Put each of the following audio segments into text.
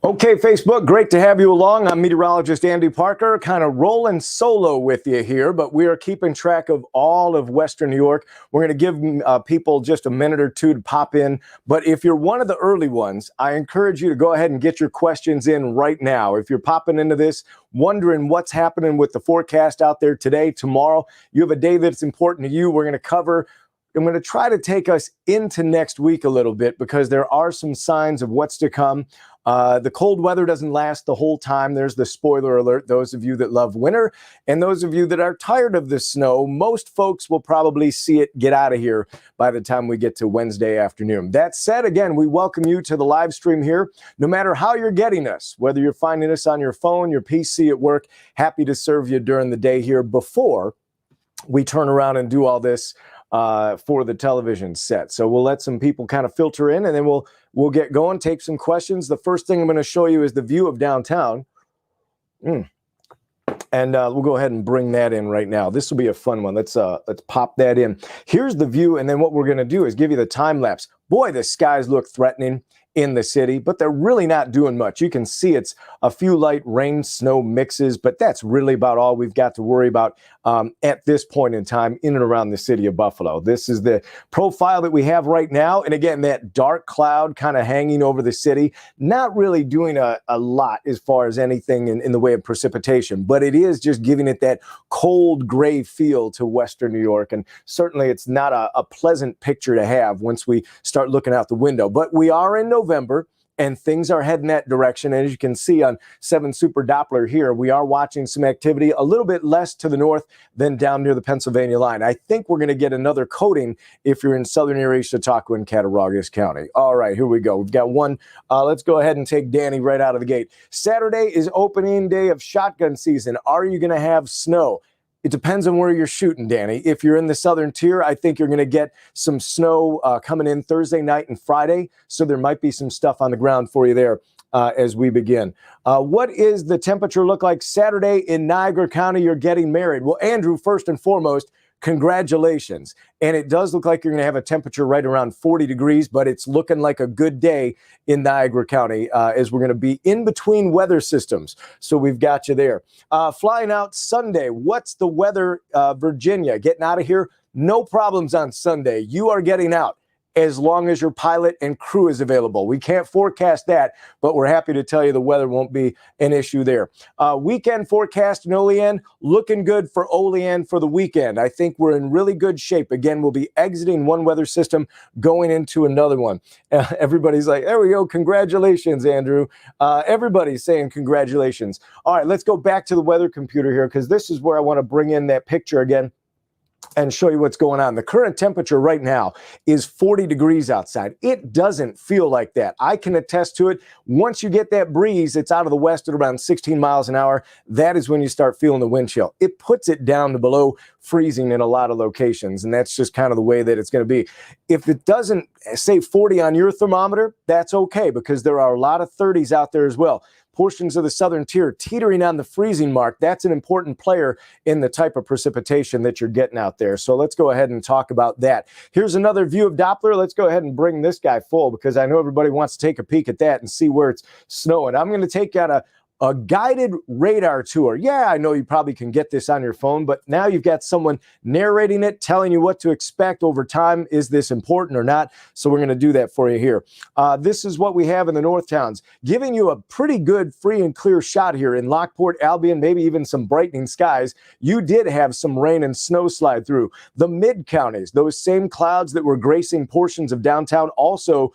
Okay, Facebook, great to have you along. I'm meteorologist Andy Parker, kind of rolling solo with you here, but we are keeping track of all of Western New York. We're going to give people just a minute or two to pop in, but if you're one of the early ones, I encourage you to go ahead and get your questions in right now. If you're popping into this, wondering what's happening with the forecast out there today, tomorrow, you have a day that's important to you, we're going to cover. I'm going to try to take us into next week a little bit because there are some signs of what's to come. The cold weather doesn't last the whole time. There's the spoiler alert. Those of you that love winter and those of you that are tired of the snow, most folks will probably see it get out of here by the time we get to Wednesday afternoon. That said, again, we welcome you to the live stream here. No matter how you're getting us, whether you're finding us on your phone, your PC at work, happy to serve you during the day here before we turn around and do all this for the television set. So we'll let some people kind of filter in, and then we'll get going, take some questions. The first thing I'm going to show you is the view of downtown. And we'll go ahead and bring that in right now. This will be a fun one. Let's pop that in. Here's the view, and then what we're going to do is give you the time lapse. Boy, the skies look threatening in the city, but they're really not doing much. You can see it's a few light rain, snow mixes, but that's really about all we've got to worry about at this point in time in and around the city of Buffalo. This is the profile that we have right now. And again, that dark cloud kind of hanging over the city, not really doing a lot as far as anything in the way of precipitation, but it is just giving it that cold gray feel to Western New York. And certainly it's not a pleasant picture to have once we start looking out the window, but we are in November and things are heading that direction. And as you can see on 7 Super Doppler here, we are watching some activity a little bit less to the north than down near the Pennsylvania line. I think we're going to get another coating if you're in southern area, Chautauqua and Cattaraugus County. All right, here we go. We've got one. Let's go ahead and take Danny right out of the gate. Saturday is opening day of shotgun season. Are you going to have snow? It depends on where you're shooting, Danny. If you're in the southern tier, I think you're going to get some snow coming in Thursday night and Friday. So there might be some stuff on the ground for you there as we begin. What is the temperature look like Saturday in Niagara County? You're getting married. Well, Andrew, first and foremost, congratulations. And it does look like you're going to have a temperature right around 40 degrees, but it's looking like a good day in Niagara County as we're going to be in between weather systems. So we've got you there. Flying out Sunday. What's the weather, Virginia? Getting out of here? No problems on Sunday. You are getting out as long as your pilot and crew is available. We can't forecast that, but we're happy to tell you the weather won't be an issue there. Weekend forecast in Olean, looking good for Olean for the weekend. I think we're in really good shape. Again, we'll be exiting one weather system, going into another one. Everybody's like, there we go, congratulations, Andrew. Everybody's saying congratulations. All right, let's go back to the weather computer here because this is where I want to bring in that picture again and show you what's going on. The current temperature right now is 40 degrees outside. It doesn't feel like that. I can attest to it. Once you get that breeze, it's out of the west at around 16 miles an hour. That is when you start feeling the wind chill. It puts it down to below freezing in a lot of locations, and that's just kind of the way that it's going to be. If it doesn't say 40 on your thermometer, that's okay because there are a lot of 30s out there as well. Portions of the southern tier teetering on the freezing mark. That's an important player in the type of precipitation that you're getting out there. So let's go ahead and talk about that. Here's another view of Doppler. Let's go ahead and bring this guy full because I know everybody wants to take a peek at that and see where it's snowing. I'm going to take out a guided radar tour. Yeah, I know you probably can get this on your phone, but now you've got someone narrating it, telling you what to expect over time. Is this important or not? So we're going to do that for you here. This is what we have in the North Towns, giving you a pretty good free and clear shot here in Lockport, Albion, maybe even some brightening skies. You did have some rain and snow slide through. The mid-counties, those same clouds that were gracing portions of downtown, also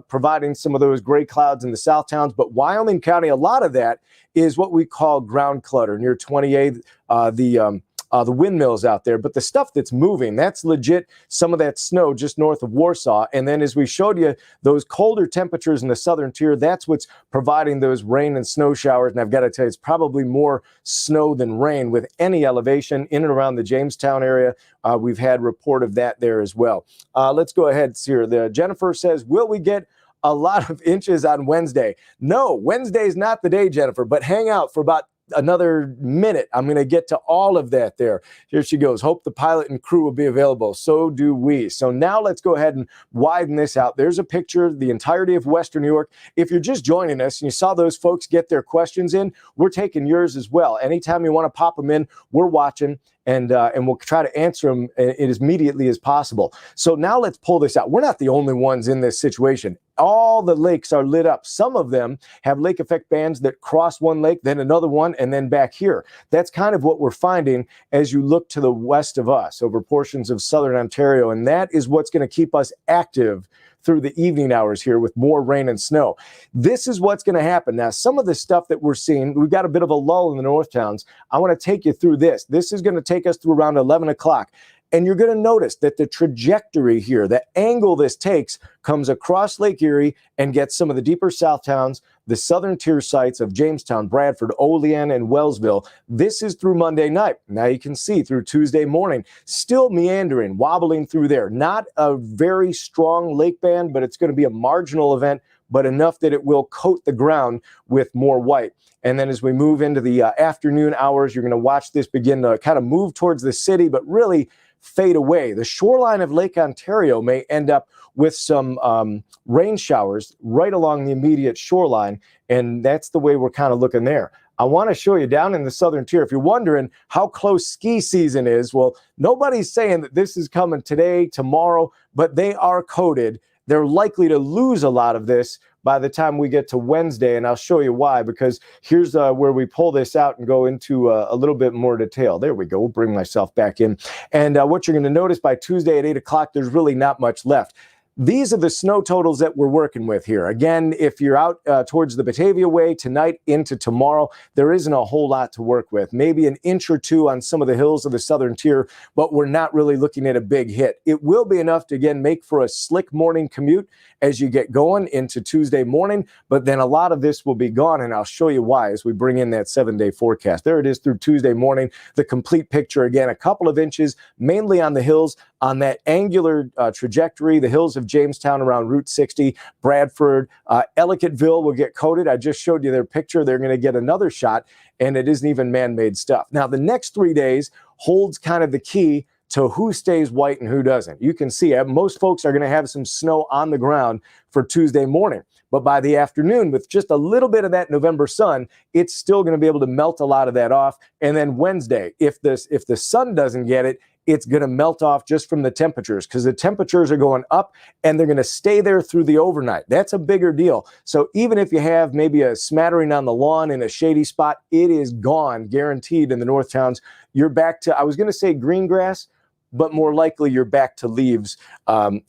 providing some of those gray clouds in the South Towns. But Wyoming County, a lot of that is what we call ground clutter near 28th, the windmills out there. But the stuff that's moving, that's legit some of that snow just north of Warsaw. And then as we showed you, those colder temperatures in the southern tier, that's what's providing those rain and snow showers. And I've got to tell you, it's probably more snow than rain with any elevation in and around the Jamestown area. We've had report of that there as well. Let's go ahead here. Jennifer says, will we get a lot of inches on Wednesday? No, Wednesday is not the day, Jennifer, but hang out for about another minute. I'm going to get to all of that there. Here she goes. Hope the pilot and crew will be available. So do we. So now let's go ahead and widen this out. There's a picture of the entirety of Western New York. If you're just joining us and you saw those folks get their questions in, we're taking yours as well. Anytime you want to pop them in, we're watching. And we'll try to answer them as immediately as possible. So now let's pull this out. We're not the only ones in this situation. All the lakes are lit up. Some of them have lake effect bands that cross one lake, then another one, and then back here. That's kind of what we're finding as you look to the west of us over portions of southern Ontario. And that is what's going to keep us active through the evening hours here with more rain and snow. This is what's going to happen. Now, some of the stuff that we're seeing, we've got a bit of a lull in the north towns. I want to take you through this. This is going to take us through around 11 o'clock. And you're going to notice that the trajectory here, the angle this takes, comes across Lake Erie and gets some of the deeper south towns, the southern tier sites of Jamestown, Bradford, Olean, and Wellsville. This is through Monday night. Now you can see through Tuesday morning, still meandering, wobbling through there. Not a very strong lake band, but it's going to be a marginal event, but enough that it will coat the ground with more white. And then as we move into the afternoon hours, you're going to watch this begin to kind of move towards the city, but really fade away. The shoreline of Lake Ontario may end up with some rain showers right along the immediate shoreline, and that's the way we're kind of looking there. I want to show you down in the southern tier. If you're wondering how close ski season is, well, nobody's saying that this is coming today, tomorrow, but they are coated. They're likely to lose a lot of this by the time we get to Wednesday, and I'll show you why, because here's where we pull this out and go into a little bit more detail. There we go. We'll bring myself back in. And what you're going to notice by Tuesday at 8 o'clock, there's really not much left. These are the snow totals that we're working with here. Again, if you're out towards the Batavia way tonight into tomorrow, there isn't a whole lot to work with. Maybe an inch or two on some of the hills of the southern tier, but we're not really looking at a big hit. It will be enough to, again, make for a slick morning commute as you get going into Tuesday morning, but then a lot of this will be gone, and I'll show you why as we bring in that 7-day forecast. There it is through Tuesday morning, the complete picture. Again, a couple of inches, mainly on the hills, on that angular trajectory, the hills of Jamestown around Route 60, Bradford, Ellicottville will get coated. I just showed you their picture. They're going to get another shot, and it isn't even man-made stuff. Now, the next 3 days holds kind of the key to who stays white and who doesn't. You can see most folks are going to have some snow on the ground for Tuesday morning. But by the afternoon, with just a little bit of that November sun, it's still going to be able to melt a lot of that off. And then Wednesday, if the sun doesn't get it, it's going to melt off just from the temperatures, because the temperatures are going up and they're going to stay there through the overnight. That's a bigger deal. So even if you have maybe a smattering on the lawn in a shady spot, it is gone, guaranteed in the north towns. You're back to, I was going to say green grass, but more likely you're back to leaves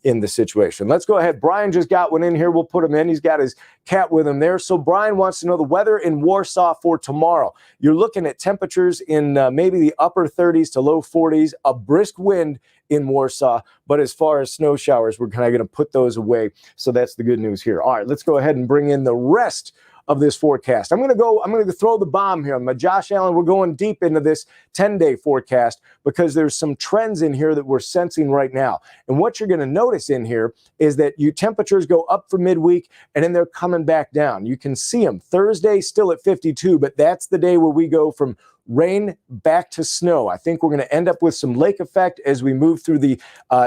in the situation. Let's go ahead. Brian just got one in here. We'll put him in. He's got his cat with him there. So Brian wants to know the weather in Warsaw for tomorrow. You're looking at temperatures in maybe the upper 30s to low 40s, a brisk wind in Warsaw. But as far as snow showers, we're kind of going to put those away. So that's the good news here. All right, let's go ahead and bring in the rest of this forecast. I'm going to throw the bomb here. My Josh Allen, we're going deep into this 10-day forecast because there's some trends in here that we're sensing right now. And what you're going to notice in here is that your temperatures go up for midweek and then they're coming back down. You can see them. Thursday still at 52, but that's the day where we go from rain back to snow. I think we're going to end up with some lake effect as we move through the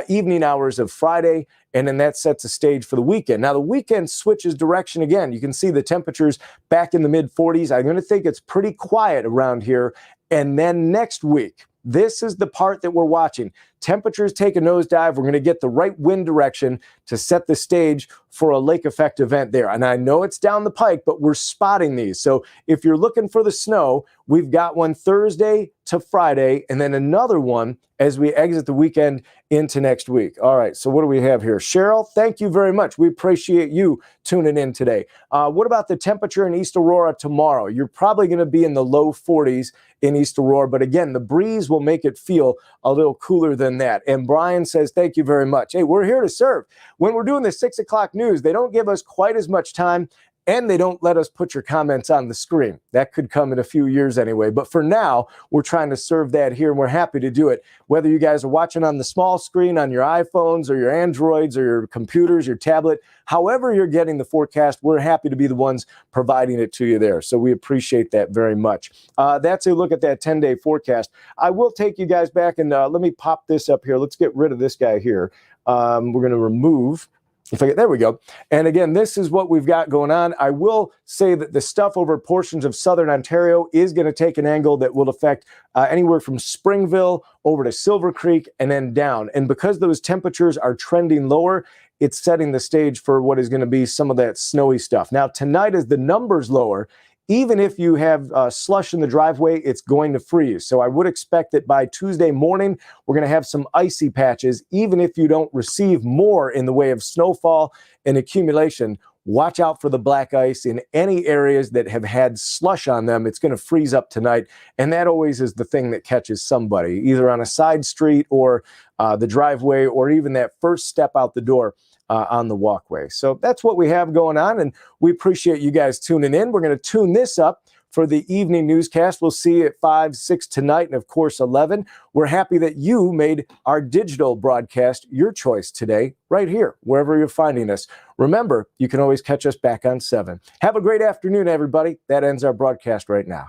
evening hours of Friday, and then that sets the stage for the weekend. Now, the weekend switches direction again. You can see the temperatures back in the mid-40s. I'm going to think it's pretty quiet around here. And then next week, this is the part that we're watching. Temperatures take a nosedive. We're going to get the right wind direction to set the stage for a lake effect event there. And I know it's down the pike, but we're spotting these. So if you're looking for the snow, we've got one Thursday to Friday, and then another one as we exit the weekend into next week. All right, so what do we have here? Cheryl, thank you very much. We appreciate you tuning in today. What about the temperature in East Aurora tomorrow? You're probably going to be in the low 40s in East Aurora, but again, the breeze will make it feel a little cooler than that. And Brian says, thank you very much. Hey, we're here to serve. When we're doing the 6 o'clock news, they don't give us quite as much time and they don't let us put your comments on the screen. That could come in a few years anyway. But for now, we're trying to serve that here, and we're happy to do it. Whether you guys are watching on the small screen on your iPhones or your Androids or your computers, your tablet, however you're getting the forecast, we're happy to be the ones providing it to you there. So we appreciate that very much. That's a look at that 10-day forecast. I will take you guys back, and let me pop this up here. Let's get rid of this guy here. We're going to remove... there we go. And again, this is what we've got going on. I will say that the stuff over portions of southern Ontario is going to take an angle that will affect anywhere from Springville over to Silver Creek and then down. And because those temperatures are trending lower, it's setting the stage for what is going to be some of that snowy stuff. Now, tonight, as the numbers lower, even if you have slush in the driveway, it's going to freeze. So I would expect that by Tuesday morning, we're going to have some icy patches. Even if you don't receive more in the way of snowfall and accumulation, watch out for the black ice in any areas that have had slush on them. It's going to freeze up tonight. And that always is the thing that catches somebody, either on a side street or the driveway, or even that first step out the door on the walkway. So that's what we have going on, and we appreciate you guys tuning in. We're going to tune this up for the evening newscast. We'll see you at 5, 6 tonight, and of course 11. We're happy that you made our digital broadcast your choice today, right here, wherever you're finding us. Remember, you can always catch us back on 7. Have a great afternoon, everybody. That ends our broadcast right now.